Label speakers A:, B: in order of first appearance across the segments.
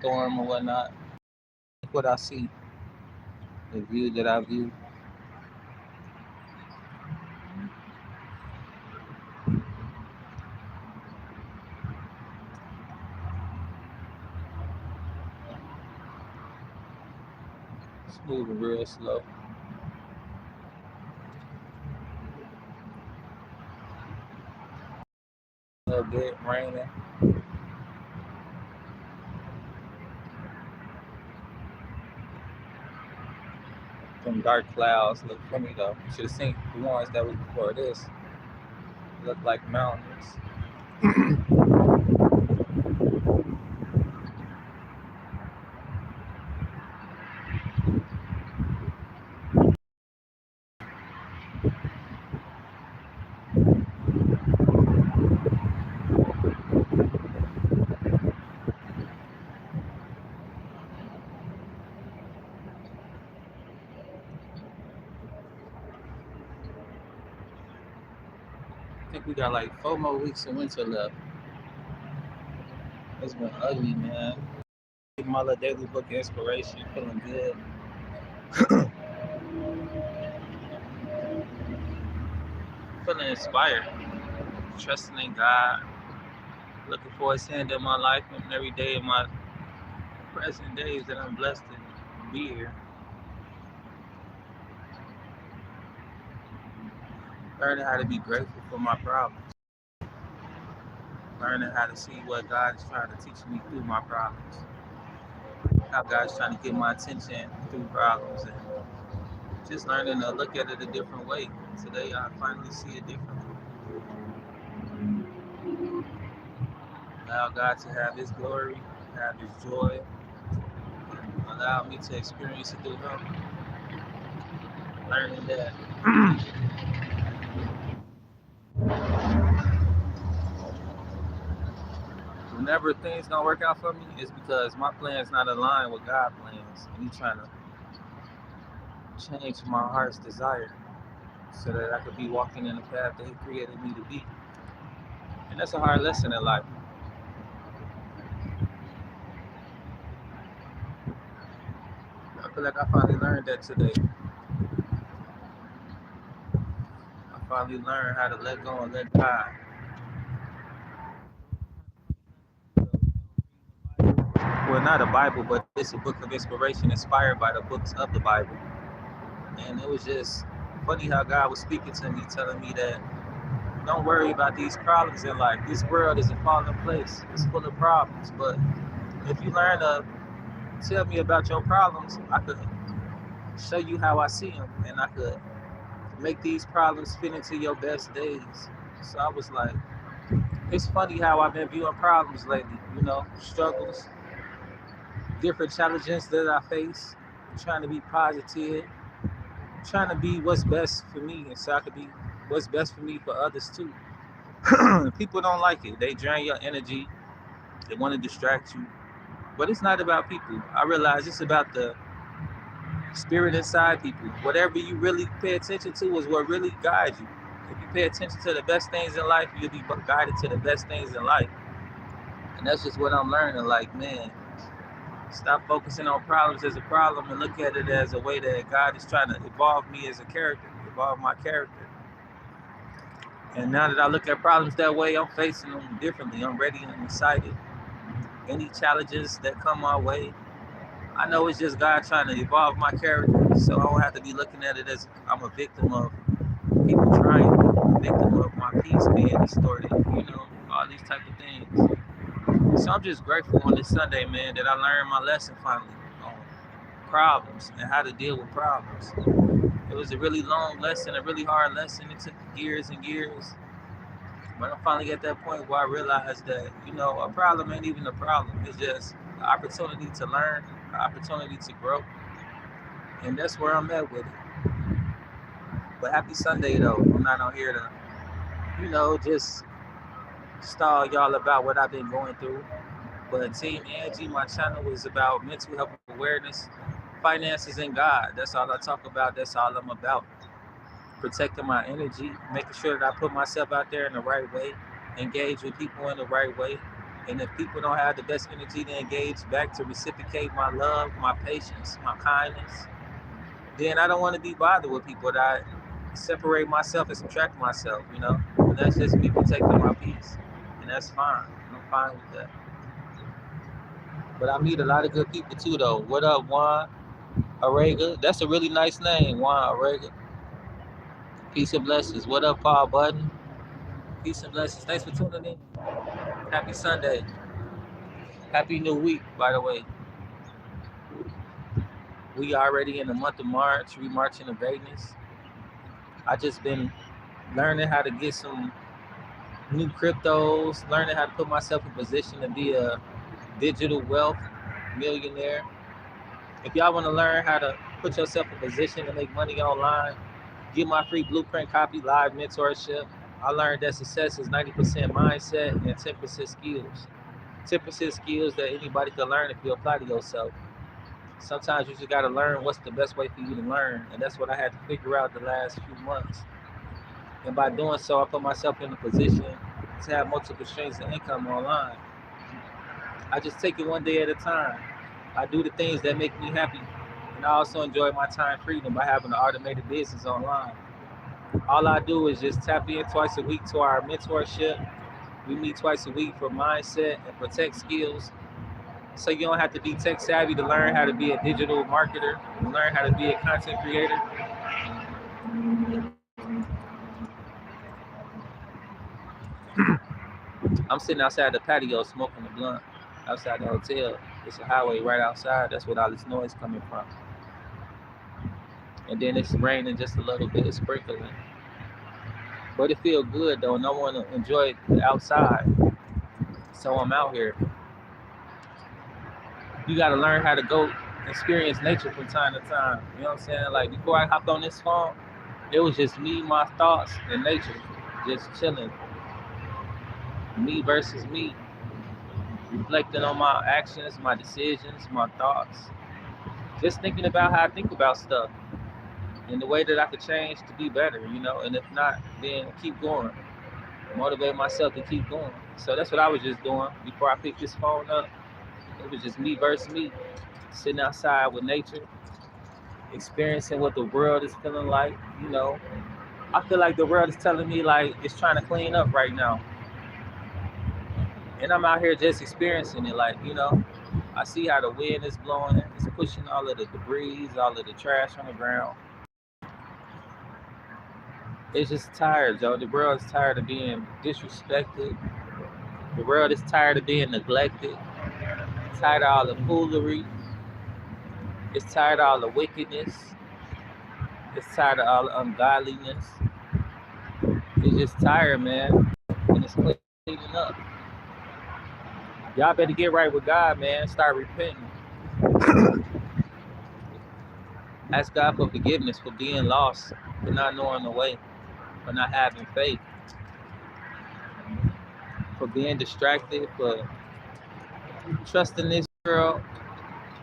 A: storm or whatnot. Look what I see, the view that I view. It's moving real slow. A little bit raining. Some dark clouds look funny though. You should have seen the ones that was before this. Look like mountains. I think we got like 4 more weeks of winter left. It's been ugly, man. My little daily book of inspiration, feeling good. Feeling inspired. Trusting in God. Looking for His hand in my life and every day of my present days that I'm blessed to be here. Learning how to be grateful for my problems. Learning how to see what God is trying to teach me through my problems. How God's trying to get my attention through problems, and just learning to look at it a different way. Today I finally see it differently. Allow God to have His glory, have His joy, and allow me to experience it through Him. Learning that whenever things don't work out for me, it's because my plan's not aligned with God's plans, and He's trying to change my heart's desire so that I could be walking in the path that He created me to be. And that's a hard lesson in life. I feel like I finally learned that today. I finally learned how to let go and let God. Well, not a Bible, but it's a book of inspiration inspired by the books of the Bible. And it was just funny how God was speaking to me, telling me that don't worry about these problems in life. This world is a fallen place. It's full of problems. But if you learn to tell me about your problems, I could show you how I see them, and I could make these problems fit into your best days. So I was like, it's funny how I've been viewing problems lately, struggles, different challenges that I face, trying to be positive, trying to be what's best for me, and so I could be what's best for me for others too. People don't like it. They drain your energy. They want to distract you. But it's not about people. I realize it's about the spirit inside people. Whatever you really pay attention to is what really guides you. If you pay attention to the best things in life, you'll be guided to the best things in life. And that's just what I'm learning. Like, man, stop focusing on problems as a problem and look at it as a way that God is trying to evolve me as a character, evolve my character. And now that I look at problems that way, I'm facing them differently. I'm ready and excited. Any challenges that come my way, I know it's just God trying to evolve my character, so I don't have to be looking at it as I'm a victim of people trying me, a victim of my peace being distorted, all these type of things. So I'm just grateful on this Sunday, man, that I learned my lesson finally on problems and how to deal with problems. It was a really long lesson, a really hard lesson. It took years and years. But I'm finally at that point where I realized that, a problem ain't even a problem. It's just an opportunity to learn, an opportunity to grow. And that's where I'm at with it. But happy Sunday, though. I'm not on here to, just stall y'all about what I've been going through. But Team Angie, my channel is about mental health awareness, finances, and God. That's all I talk about. That's all I'm about. Protecting my energy, making sure that I put myself out there in the right way, engage with people in the right way, And if people don't have the best energy to engage back to reciprocate my love, my patience, my kindness, then I don't want to be bothered with people that I separate myself and subtract myself, you know? And that's just me protecting my peace. And that's fine. I'm fine with that. But I meet a lot of good people too, though. What up, Juan Arega? That's a really nice name, Juan Arega. Peace and blessings. What up, Paul Button? Peace and blessings. Thanks for tuning in. Happy Sunday. Happy New Week, by the way. We already in the month of March. We marching to greatness. I just been learning how to get some new cryptos, learning how to put myself in position to be a digital wealth millionaire. If y'all want to learn how to put yourself in position to make money online, get my free blueprint copy live mentorship. I learned that success is 90% mindset and 10% skills. 10% skills that anybody can learn if you apply to yourself. Sometimes you just got to learn what's the best way for you to learn. And that's what I had to figure out the last few months. And by doing so, I put myself in a position to have multiple streams of income online. I just take it one day at a time. I do the things that make me happy. And I also enjoy my time freedom by having an automated business online. All I do is just tap in twice a week to our mentorship. We meet twice a week for mindset and for tech skills. So you don't have to be tech savvy to learn how to be a digital marketer, learn how to be a content creator. I'm sitting outside the patio smoking a blunt outside the hotel. It's a highway right outside. That's what all this noise coming from. And then it's raining just a little bit, it's sprinkling. But it feels good though, and I want to enjoy it outside. So I'm out here. You got to learn how to go experience nature from time to time. You know what I'm saying? Like before I hopped on this phone, it was just me, my thoughts, and nature, just chilling. Me versus me, reflecting on my actions, my decisions, my thoughts. Just thinking about how I think about stuff and the way that I could change to be better, you know? And if not, then keep going. Motivate myself to keep going. So that's what I was just doing before I picked this phone up. It was just me versus me, sitting outside with nature, experiencing what the world is feeling like, you know. I feel like the world is telling me like it's trying to clean up right now. And I'm out here just experiencing it, like, you know, I see how the wind is blowing, it's pushing all of the debris, all of the trash on the ground. It's just tired, Joe. The world is tired of being disrespected. The world is tired of being neglected. It's tired of all the foolery. It's tired of all the wickedness. It's tired of all the ungodliness. It's just tired, man. And it's cleaning up. Y'all better get right with God, man. Start repenting. Ask God for forgiveness for being lost, for not knowing the way, for not having faith, for being distracted, for trusting this world,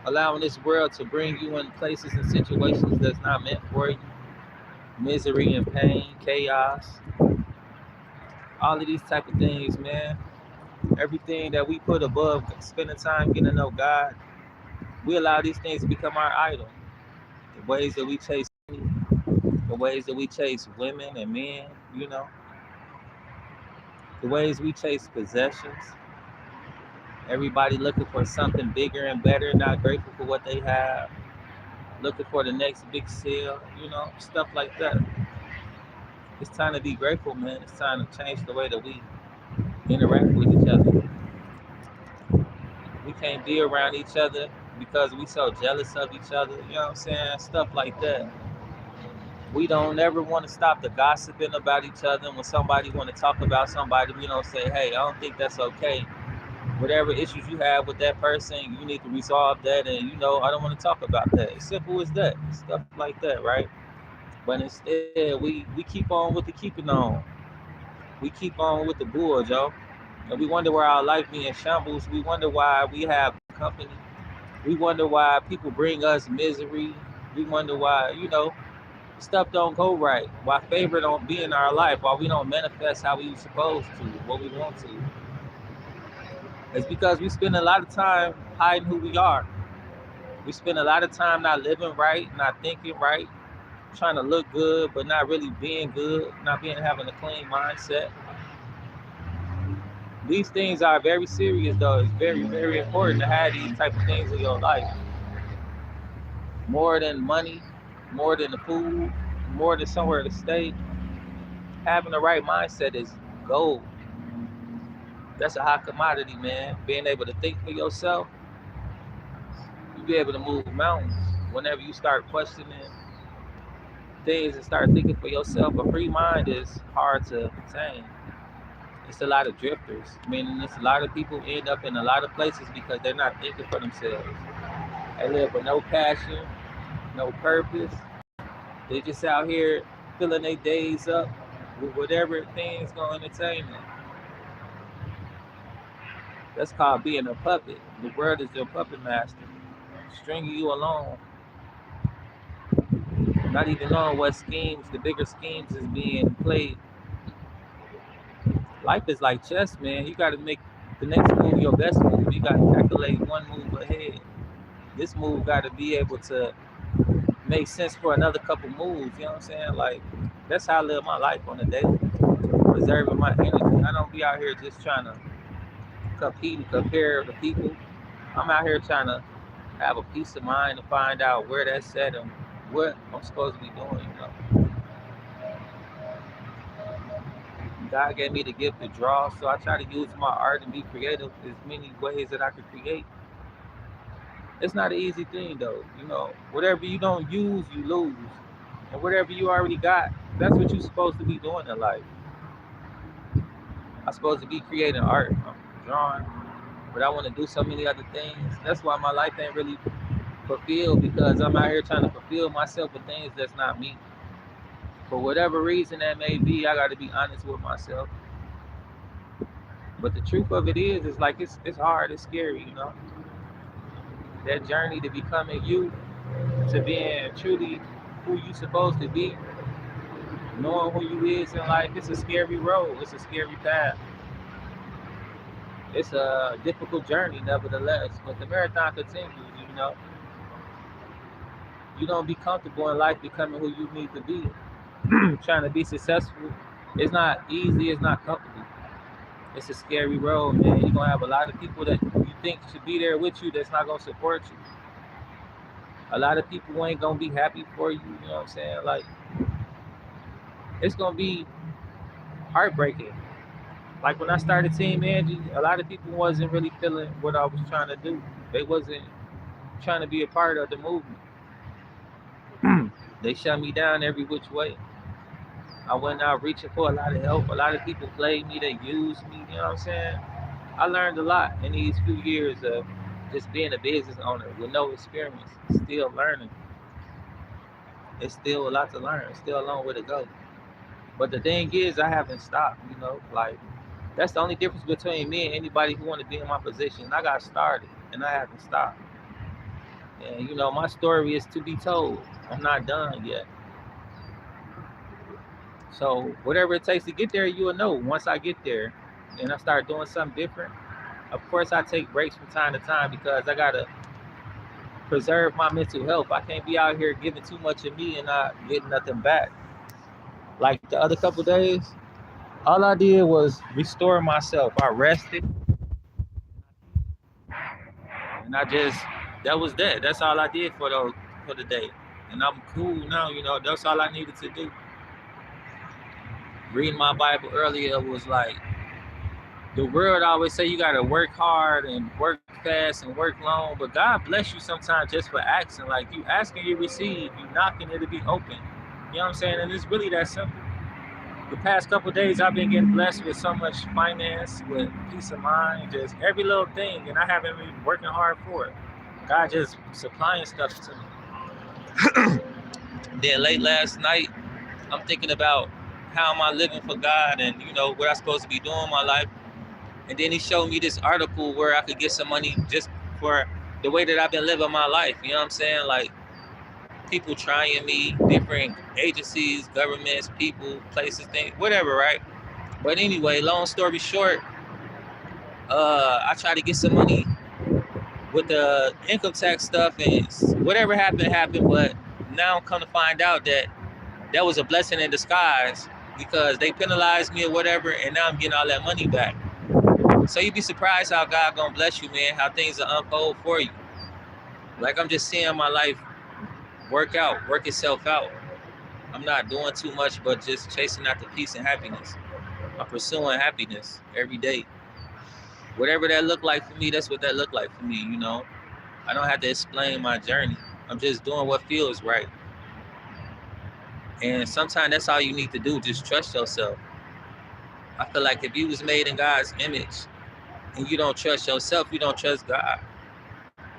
A: allowing this world to bring you in places and situations that's not meant for you. Misery and pain, chaos, all of these type of things, man. Everything that we put above spending time getting to know God, we allow these things to become our idol. The ways that we chase money, the ways that we chase women and men, you know, the ways we chase possessions. Everybody looking for something bigger and better, not grateful for what they have, looking for the next big sale, you know, stuff like that. It's time to be grateful, man. It's time to change the way that we interact with each other. We can't be around each other because we so jealous of each other, you know what I'm saying? Stuff like that. We don't ever want to stop the gossiping about each other. And when somebody want to talk about somebody, we don't say, hey, I don't think that's okay. Whatever issues you have with that person, you need to resolve that. And, you know, I don't want to talk about that. It's simple as that. Stuff like that, right? But instead, we keep on with the keeping on. We keep on with the bull, Joe. And we wonder why our life be in shambles. We wonder why we have company. We wonder why people bring us misery. We wonder why, you know, stuff don't go right. Why favor don't be in our life. Why we don't manifest how we supposed to, what we want to. It's because we spend a lot of time hiding who we are. We spend a lot of time not living right, not thinking right, trying to look good, but not really being good, not being having a clean mindset. These things are very serious, though. It's very, very important to have these type of things in your life. More than money, more than the food, more than somewhere to stay. Having the right mindset is gold. That's a hot commodity, man. Being able to think for yourself, you be able to move mountains. Whenever you start questioning things and start thinking for yourself, a free mind is hard to attain. It's a lot of drifters. Meaning it's a lot of people end up in a lot of places because they're not thinking for themselves. They live with no passion, no purpose. They just out here filling their days up with whatever thing's gonna entertain them. That's called being a puppet. The world is your puppet master, stringing you along, not even knowing what schemes, the bigger schemes is being played. Life is like chess, man. You got to make the next move your best move. You got to calculate one move ahead. This move got to be able to make sense for another couple moves. You know what I'm saying? Like, that's how I live my life on a daily, preserving my energy. I don't be out here just trying to compete and compare the people. I'm out here trying to have a peace of mind to find out where that's at and what I'm supposed to be doing. God gave me the gift to draw, so I try to use my art and be creative as many ways that I could create. It's not an easy thing though. Whatever you don't use, you lose. And whatever you already got, that's what you're supposed to be doing in life. I'm supposed to be creating art, drawing, but I want to do so many other things. That's why my life ain't really fulfilled, because I'm out here trying to fulfill myself with things that's not me. For whatever reason that may be, I got to be honest with myself. But the truth of it is like it's hard, it's scary. That journey to becoming you, to being truly who you supposed to be, knowing who you is in life, it's a scary road, it's a scary path. It's a difficult journey, nevertheless. But the marathon continues. You don't be comfortable in life becoming who you need to be. Trying to be successful, it's not easy, it's not comfortable. It's a scary road, man. You're gonna have a lot of people that you think should be there with you that's not gonna support you. A lot of people ain't gonna be happy for you, you know what I'm saying? Like, it's gonna be heartbreaking. Like when I started Team Angie, a lot of people wasn't really feeling what I was trying to do. They wasn't trying to be a part of the movement. They shut me down every which way. I went out reaching for a lot of help. A lot of people played me, they used me, you know what I'm saying? I learned a lot in these few years of just being a business owner with no experience, still learning. It's still a lot to learn, still a long way to go. But the thing is, I haven't stopped, like, that's the only difference between me and anybody who want to be in my position. I got started and I haven't stopped. And my story is to be told. I'm not done yet. So whatever it takes to get there, you will know once I get there and I start doing something different. Of course, I take breaks from time to time because I gotta preserve my mental health. I can't be out here giving too much of me and not getting nothing back. Like the other couple days, all I did was restore myself. I rested and that was that. That's all I did for the day. And I'm cool now, that's all I needed to do. Reading my Bible earlier was like, the world always say you gotta work hard and work fast and work long, but God bless you sometimes just for asking. Like, you asking, you receive. You knocking, it'll be open. You know what I'm saying? And it's really that simple. The past couple of days, I've been getting blessed with so much finance, with peace of mind, just every little thing, and I haven't been working hard for it. God just supplying stuff to me. Then late last night, I'm thinking about how am I living for God and what I'm supposed to be doing in my life. And then he showed me this article where I could get some money just for the way that I've been living my life. You know what I'm saying? Like, people trying me, different agencies, governments, people, places, things, whatever, right? But anyway, long story short, I tried to get some money with the income tax stuff, and whatever happened. But now I'm come to find out that was a blessing in disguise, because they penalized me or whatever, and now I'm getting all that money back. So you'd be surprised how God gonna bless you, man, how things will unfold for you. Like, I'm just seeing my life work itself out. I'm not doing too much but just chasing after peace and happiness. I'm pursuing happiness every day. Whatever that look like for me, that's what that look like for me, you know. I don't have to explain my journey. I'm just doing what feels right. And sometimes that's all you need to do, just trust yourself. I feel like if you was made in God's image and you don't trust yourself, you don't trust God.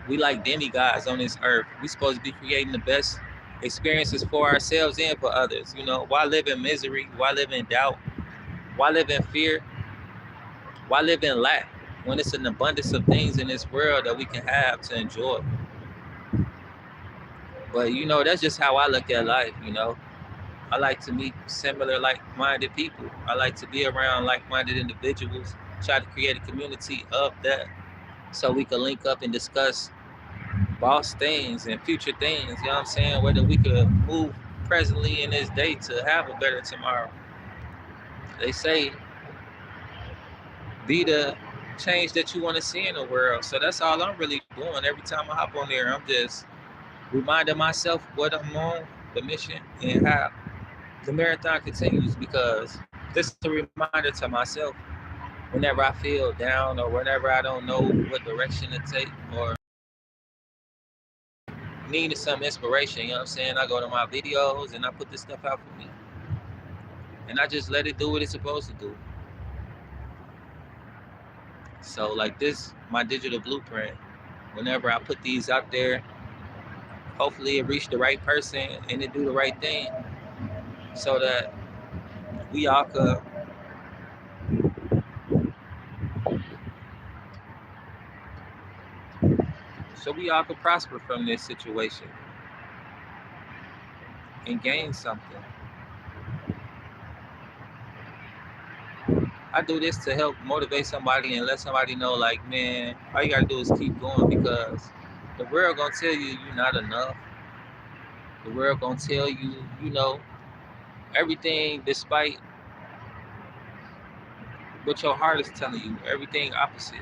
A: We like demigods on this earth. We supposed to be creating the best experiences for ourselves and for others. You know, why live in misery? Why live in doubt? Why live in fear? Why live in lack when it's an abundance of things in this world that we can have to enjoy? But, you know, that's just how I look at life, you know. I like to meet similar like-minded people. I like to be around like-minded individuals, try to create a community of that so we can link up and discuss boss things and future things, you know what I'm saying? Whether we could move presently in this day to have a better tomorrow. They say, be the change that you want to see in the world. So that's all I'm really doing. Every time I hop on there, I'm just reminding myself what I'm on, the mission, and how the marathon continues, because this is a reminder to myself whenever I feel down or whenever I don't know what direction to take or needing some inspiration, you know what I'm saying? I go to my videos and I put this stuff out for me. And I just let it do what it's supposed to do. So like this, my digital blueprint, whenever I put these out there, hopefully it reach the right person and it do the right thing so that we all could prosper from this situation and gain something. I do this to help motivate somebody and let somebody know, like, man, all you gotta do is keep going, because the world gonna tell you you're not enough. The world gonna tell you, you know, everything despite what your heart is telling you, everything opposite.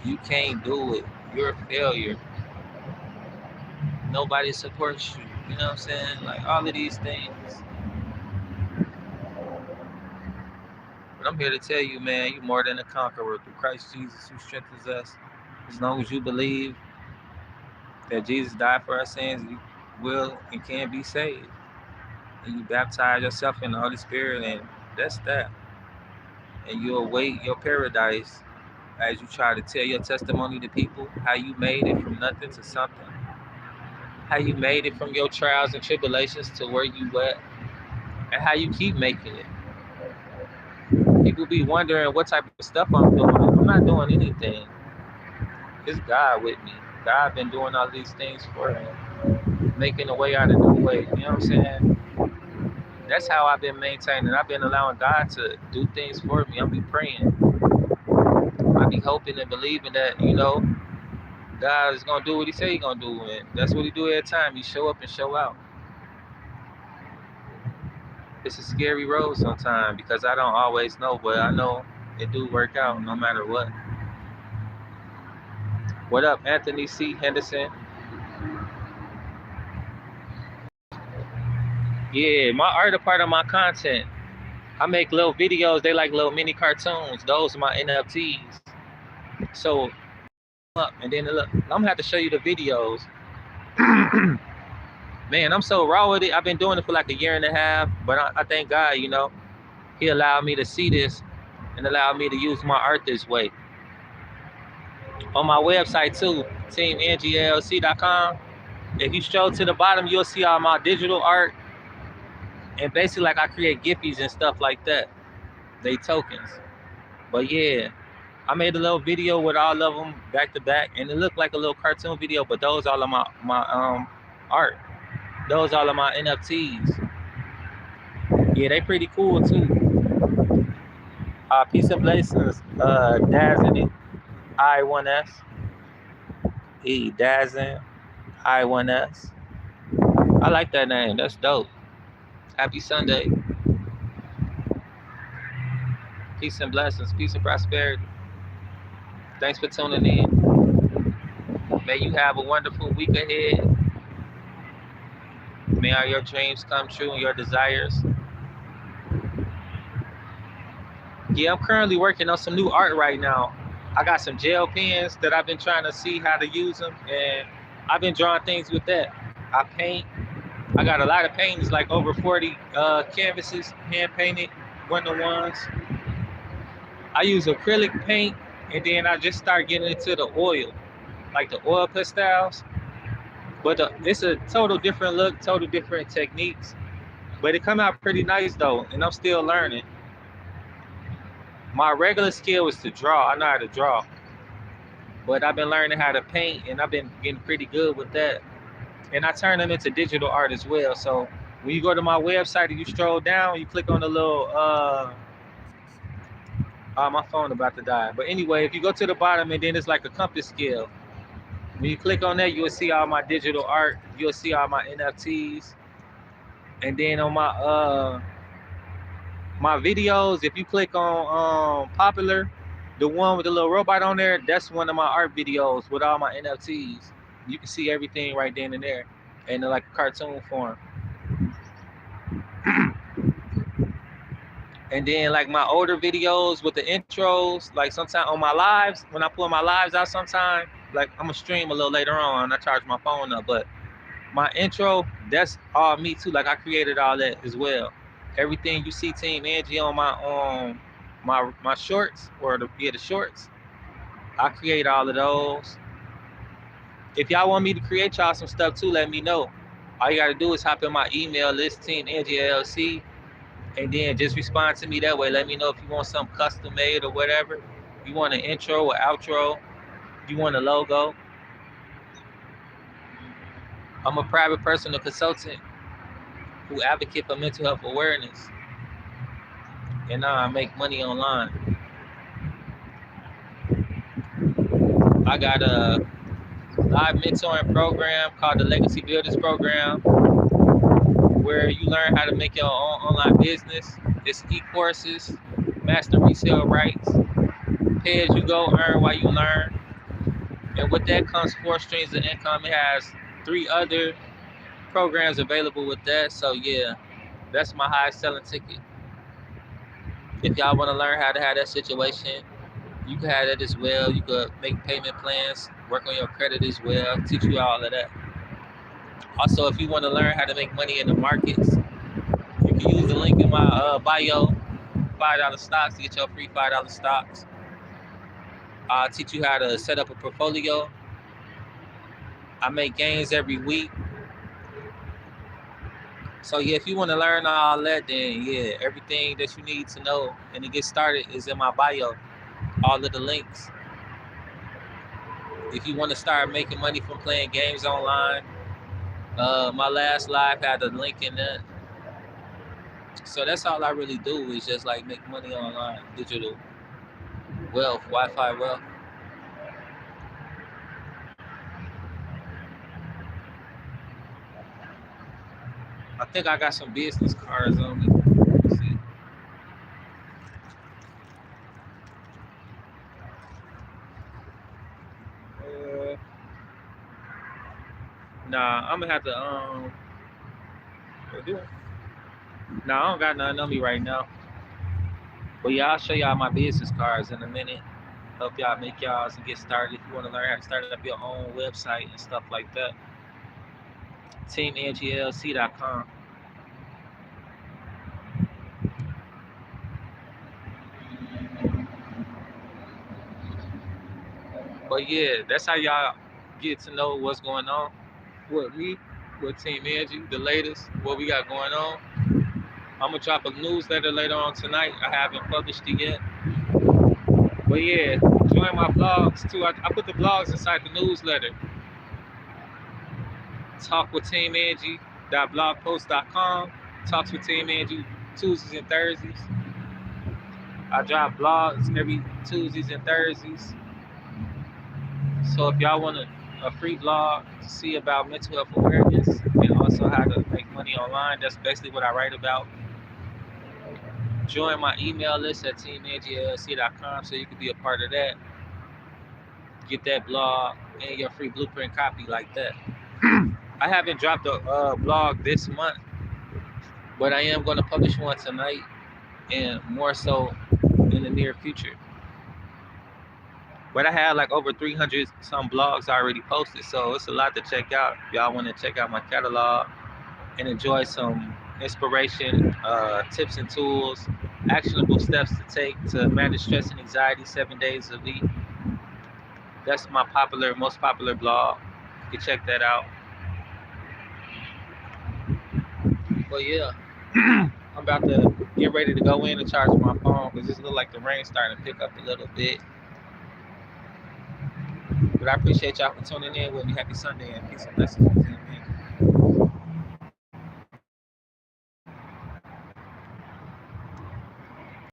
A: You can't do it. You're a failure. Nobody supports you. You know what I'm saying? Like all of these things. But I'm here to tell you, man, you're more than a conqueror through Christ Jesus who strengthens us. As long as you believe that Jesus died for our sins, you will and can be saved. And you baptize yourself in the Holy Spirit, and that's that. And you await your paradise as you try to tell your testimony to people, how you made it from nothing to something, how you made it from your trials and tribulations to where you at, and how you keep making it. People be wondering what type of stuff I'm doing. I'm not doing anything. It's God with me. God been doing all these things for me, making a way out of no way. You know what I'm saying? That's how I've been maintaining. I've been allowing God to do things for me. I'll be praying. I be hoping and believing that, you know, God is gonna do what He say He gonna do, and that's what He do every time. He show up and show out. It's a scary road sometimes because I don't always know, but I know it do work out no matter what. What up, Anthony C. Henderson? Yeah, my art are part of my content. I make little videos. They like little mini cartoons. Those are my NFTs. So, and then look, I'm gonna have to show you the videos. Man, I'm so raw with it. I've been doing it for like a year and a half, but I thank God, you know, He allowed me to see this and allowed me to use my art this way. On my website too, teamangellc.com. If you scroll to the bottom, you'll see all my digital art. And basically, like, I create Giphies and stuff like that. They tokens. But yeah, I made a little video with all of them back to back, and it looked like a little cartoon video, but those all of my art. Those all of my NFTs. Yeah, they pretty cool too. Peace and blessings. Dazin it. I1S. Dazin. I1S. I like that name. That's dope. Happy Sunday. Peace and blessings. Peace and prosperity. Thanks for tuning in. May you have a wonderful week ahead. May all your dreams come true and your desires. Yeah, I'm currently working on some new art right now. I got some gel pens that I've been trying to see how to use them, and I've been drawing things with that. I paint. I got a lot of paintings, like over 40 canvases, hand painted, one-to-ones. I use acrylic paint, and then I just start getting into the oil, like the oil pastels. But it's a total different look, total different techniques. But it come out pretty nice though, and I'm still learning. My regular skill is to draw. I know how to draw, but I've been learning how to paint, and I've been getting pretty good with that. And I turn them into digital art as well. So when you go to my website and you stroll down, you click on the little my phone about to die. But anyway, if you go to the bottom, and then it's like a compass scale. When you click on that, you'll see all my digital art. You'll see all my NFTs. And then on my videos, if you click on popular, the one with the little robot on there, that's one of my art videos with all my NFTs. You can see everything right then and there, and they're like a cartoon form. And then like my older videos with the intros, like sometimes on my lives, when I pull my lives out sometime, like I'm gonna stream a little later on, I charge my phone up, but my intro, that's all me too. Like I created all that as well. Everything you see Team Angie on my shorts, or the shorts, I create all of those. If y'all want me to create y'all some stuff too, let me know. All you gotta do is hop in my email list, Team Angie LLC, and then just respond to me that way. Let me know if you want something custom made or whatever. You want an intro or outro, you want a logo. I'm a private personal consultant who advocate for mental health awareness, and now I make money online. I got a live mentoring program called the Legacy Builders Program, where you learn how to make your own online business. It's e-courses, master resale rights, pay as you go, earn while you learn. And with that comes 4 streams of income. It has 3 other programs available with that. So yeah, that's my highest selling ticket. If y'all want to learn how to have that situation, you can have that as well. You could make payment plans, work on your credit as well, teach you all of that. Also, if you want to learn how to make money in the markets, you can use the link in my bio, $5 stocks, to get your free $5 stocks. I'll teach you how to set up a portfolio. I make gains every week. So yeah, if you want to learn all that, then yeah, everything that you need to know and to get started is in my bio. All of the links. If you want to start making money from playing games online, my last live had a link in that. So that's all I really do, is just like make money online, digital wealth, Wi-Fi wealth. I think I got some business cards on me. Let's see. Nah, I'm gonna have to what do it? Nah, I don't got nothing on me right now. But yeah, I'll show y'all my business cards in a minute. Help y'all make y'all's and get started. If you want to learn how to start up your own website and stuff like that, teamangellc.com. But yeah, that's how y'all get to know what's going on with me, with Team Angie, the latest, what we got going on. I'm gonna drop a newsletter later on tonight. I haven't published it yet. But yeah, join my blogs too. I put the blogs inside the newsletter. Talkwithteamangie.blogpost.com. Talks with Team Angie Tuesdays and Thursdays. I drop blogs every Tuesdays and Thursdays. So if y'all want a free blog to see about mental health awareness and also how to make money online, that's basically what I write about. Join my email list at teamangellc.com so you can be a part of that. Get that blog and your free blueprint copy like that. I haven't dropped a blog this month, but I am going to publish one tonight and more so in the near future. But I had like over 300 some blogs already posted, so it's a lot to check out. If y'all want to check out my catalog and enjoy some inspiration, tips and tools, actionable steps to take to manage stress and anxiety 7 days a week. That's my most popular blog. You can check that out. But yeah, I'm about to get ready to go in and charge my phone because it looks like the rain's starting to pick up a little bit. But I appreciate y'all for tuning in with me. Happy Sunday and peace and blessings.